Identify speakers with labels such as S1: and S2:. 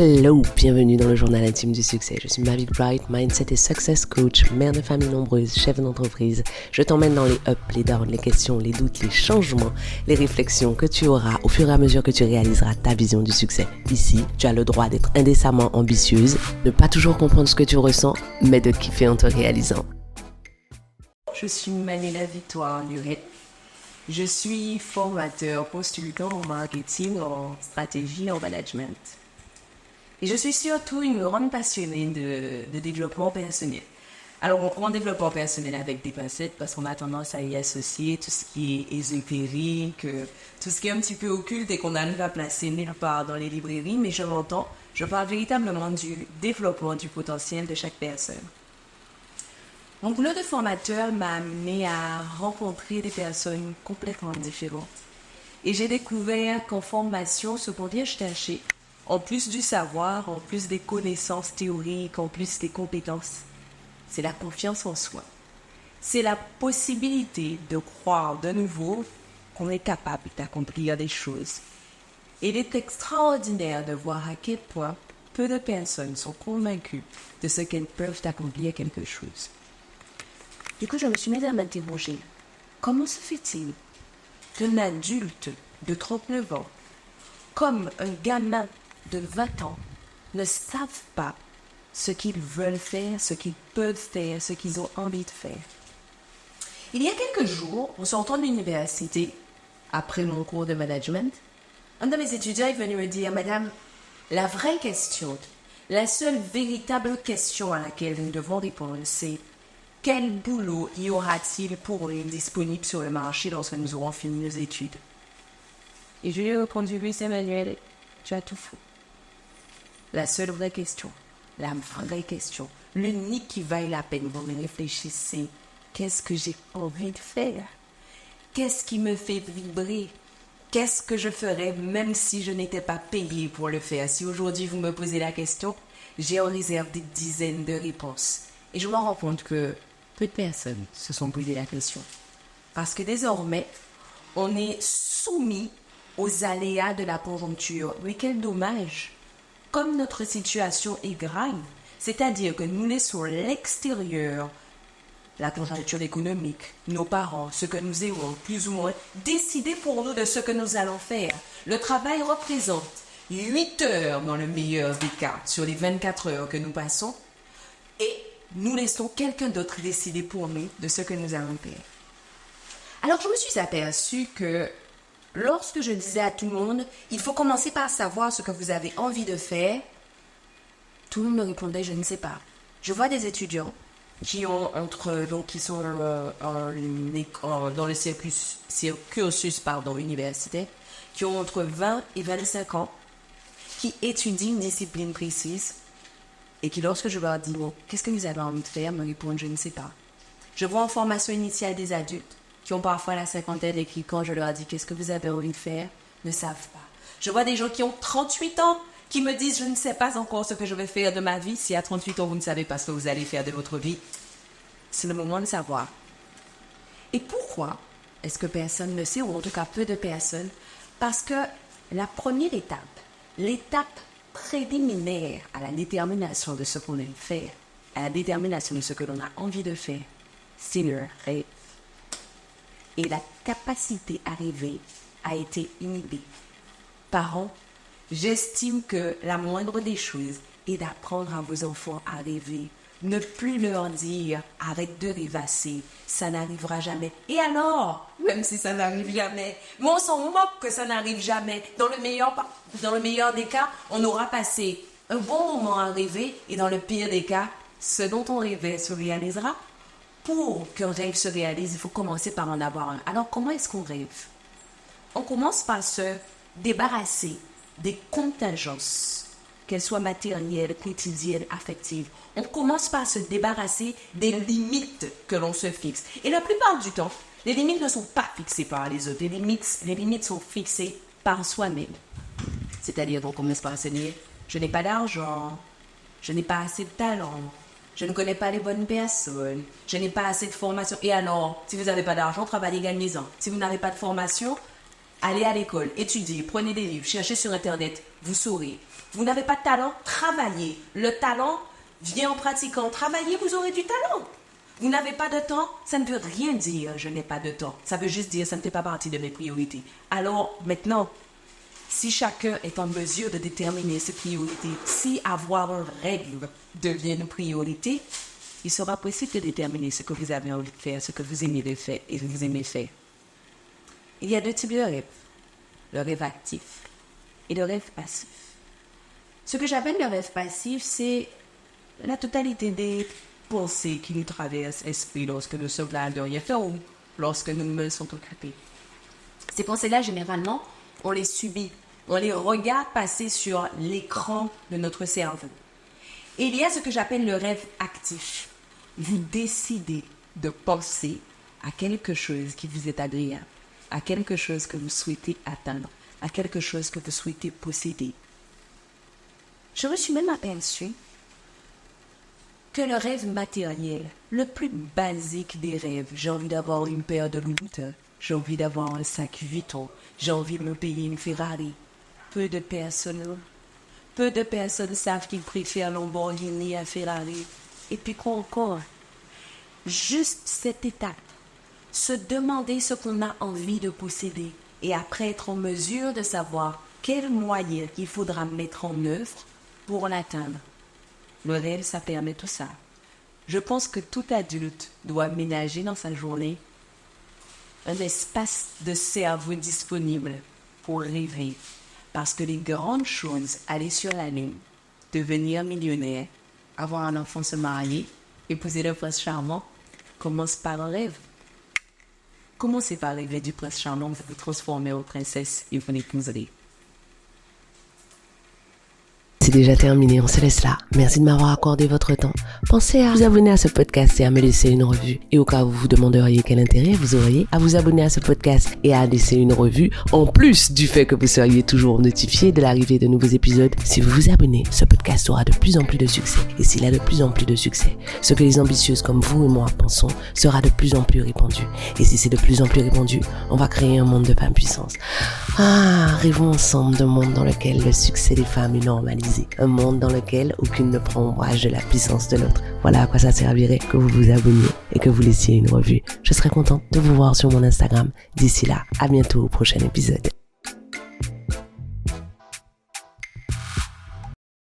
S1: Hello, bienvenue dans le journal intime du succès. Je suis Mavic Bright, Mindset et Success Coach, mère de famille nombreuse, chef d'entreprise. Je t'emmène dans les ups, les downs, les questions, les doutes, les changements, les réflexions que tu auras au fur et à mesure que tu réaliseras ta vision du succès. Ici, tu as le droit d'être indécemment ambitieuse, ne pas toujours comprendre ce que tu ressens, mais de kiffer en te réalisant.
S2: Je suis Manila Victoire Lurette. Je suis formateur postulant en marketing, en stratégie, en management. Et je suis surtout une grande passionnée de développement personnel. Alors, on prend développement personnel avec des pincettes parce qu'on a tendance à y associer tout ce qui est ésotérique, tout ce qui est un petit peu occulte et qu'on arrive à placer nulle part dans les librairies. Mais je parle véritablement du développement du potentiel de chaque personne. Mon boulot de formateur m'a amené à rencontrer des personnes complètement différentes. Et j'ai découvert qu'en formation, ce qu'on vient chercher, en plus du savoir, en plus des connaissances théoriques, en plus des compétences, c'est la confiance en soi. C'est la possibilité de croire de nouveau qu'on est capable d'accomplir des choses. Et il est extraordinaire de voir à quel point peu de personnes sont convaincues de ce qu'elles peuvent accomplir quelque chose. Du coup, je me suis mise à m'interroger. Comment se fait-il qu'un adulte de 39 ans, comme un gamin de 20 ans, ne savent pas ce qu'ils veulent faire, ce qu'ils peuvent faire, ce qu'ils ont envie de faire? Il y a quelques jours, en sortant de l'université, après mon cours de management, un de mes étudiants est venu me dire « Madame, la vraie question, la seule véritable question à laquelle nous devons répondre, c'est quel boulot y aura-t-il pour nous disponible sur le marché lorsque nous aurons fini nos études ?» Et je lui ai répondu « Oui, Emmanuel, tu as tout faux. La seule vraie question, la vraie question, l'unique qui vaille la peine pour me réfléchir, c'est qu'est-ce que j'ai envie de faire? Qu'est-ce qui me fait vibrer? Qu'est-ce que je ferais même si je n'étais pas payée pour le faire? Si aujourd'hui vous me posez la question, j'ai en réserve des dizaines de réponses. Et je me rends compte que peu de personnes se sont posé la question. Parce que désormais, on est soumis aux aléas de la conjoncture. Mais quel dommage! Comme notre situation est grave, c'est-à-dire que nous laissons l'extérieur, la conjoncture économique, nos parents, ce que nous aimons, plus ou moins, décider pour nous de ce que nous allons faire. Le travail représente 8 heures dans le meilleur des cas sur les 24 heures que nous passons et nous laissons quelqu'un d'autre décider pour nous de ce que nous allons faire. Alors je me suis aperçue que lorsque je disais à tout le monde, il faut commencer par savoir ce que vous avez envie de faire, tout le monde me répondait, je ne sais pas. Je vois des étudiants qui sont dans le cursus universitaire, qui ont entre 20 et 25 ans, qui étudient une discipline précise, et qui, lorsque je leur dis, bon, qu'est-ce que vous avez envie de faire, me répondent, je ne sais pas. Je vois en formation initiale des adultes, qui ont parfois la cinquantaine et qui, quand je leur dis qu'est-ce que vous avez envie de faire, ne savent pas. Je vois des gens qui ont 38 ans qui me disent je ne sais pas encore ce que je vais faire de ma vie. Si à 38 ans vous ne savez pas ce que vous allez faire de votre vie, c'est le moment de savoir. Et pourquoi est-ce que personne ne sait, ou en tout cas peu de personnes? Parce que la première étape, l'étape préliminaire à la détermination de ce qu'on aime faire, à la détermination de ce que l'on a envie de faire, c'est le rêve. Et la capacité à rêver a été inhibée. Parents, j'estime que la moindre des choses est d'apprendre à vos enfants à rêver. Ne plus leur dire « arrête de rêvasser, ça n'arrivera jamais ». Et alors, même si ça n'arrive jamais, mais on s'en moque que ça n'arrive jamais. Dans le meilleur des cas, on aura passé un bon moment à rêver et dans le pire des cas, ce dont on rêvait se réalisera. Pour qu'un rêve se réalise, il faut commencer par en avoir un. Alors, comment est-ce qu'on rêve? On commence par se débarrasser des contingences, qu'elles soient matérielles, quotidiennes, affectives. On commence par se débarrasser des limites que l'on se fixe. Et la plupart du temps, les limites ne sont pas fixées par les autres. Les limites sont fixées par soi-même. C'est-à-dire, on commence par se dire, je n'ai pas d'argent, je n'ai pas assez de talent, je ne connais pas les bonnes personnes, je n'ai pas assez de formation. Et alors, si vous n'avez pas d'argent, travaillez, gagnez-en. Si vous n'avez pas de formation, allez à l'école, étudiez, prenez des livres, cherchez sur Internet, vous saurez. Vous n'avez pas de talent, travaillez. Le talent vient en pratiquant. Travaillez, vous aurez du talent. Vous n'avez pas de temps, ça ne veut rien dire je n'ai pas de temps. Ça veut juste dire ça ne fait pas partie de mes priorités. Alors maintenant, si chacun est en mesure de déterminer ses priorités, si avoir un règle devient une priorité, il sera possible de déterminer ce que vous avez envie de faire, ce que vous aimez de faire et ce que vous aimez faire. Il y a deux types de rêves. Le rêve actif et le rêve passif. Ce que j'appelle le rêve passif, c'est la totalité des pensées qui nous traversent l'esprit lorsque nous sommes là de rien faire ou lorsque nos mains sont occupées. Ces pensées-là, généralement, on les subit. On les regarde passer sur l'écran de notre cerveau. Et il y a ce que j'appelle le rêve actif. Vous décidez de penser à quelque chose qui vous est agréable, à quelque chose que vous souhaitez atteindre, à quelque chose que vous souhaitez posséder. Je me suis même aperçue que le rêve matériel, le plus basique des rêves, j'ai envie d'avoir une paire de Louis Vuitton, j'ai envie d'avoir un sac Vuitton, j'ai envie de me payer une Ferrari. Peu de personnes savent qu'ils préfèrent Lamborghini à Ferrari. Et puis quoi encore? Juste cette étape. Se demander ce qu'on a envie de posséder et après être en mesure de savoir quels moyens il faudra mettre en œuvre pour l'atteindre. Le rêve, ça permet tout ça. Je pense que tout adulte doit aménager dans sa journée un espace de cerveau disponible pour rêver. Parce que les grandes choses, aller sur la lune, devenir millionnaire, avoir un enfant, se marier, épouser le prince charmant, commence par un rêve. Commencez par rêver du prince charmant, vous vous transformez en princesse et vous l'épouserez.
S1: C'est déjà terminé, on se laisse là. Merci de m'avoir accordé votre temps. Pensez à vous abonner à ce podcast et à me laisser une revue. Et au cas où vous vous demanderiez quel intérêt vous auriez à vous abonner à ce podcast et à laisser une revue, en plus du fait que vous seriez toujours notifié de l'arrivée de nouveaux épisodes, si vous vous abonnez, ce podcast aura de plus en plus de succès. Et s'il a de plus en plus de succès, ce que les ambitieuses comme vous et moi pensons sera de plus en plus répandu. Et si c'est de plus en plus répandu, on va créer un monde de femmes puissantes. Rêvons ensemble d'un monde dans lequel le succès des femmes est normalisé. Un monde dans lequel aucune ne prend ombrage de la puissance de l'autre. Voilà à quoi ça servirait que vous vous abonniez et que vous laissiez une revue. Je serai contente de vous voir sur mon Instagram. D'ici là, à bientôt au prochain épisode.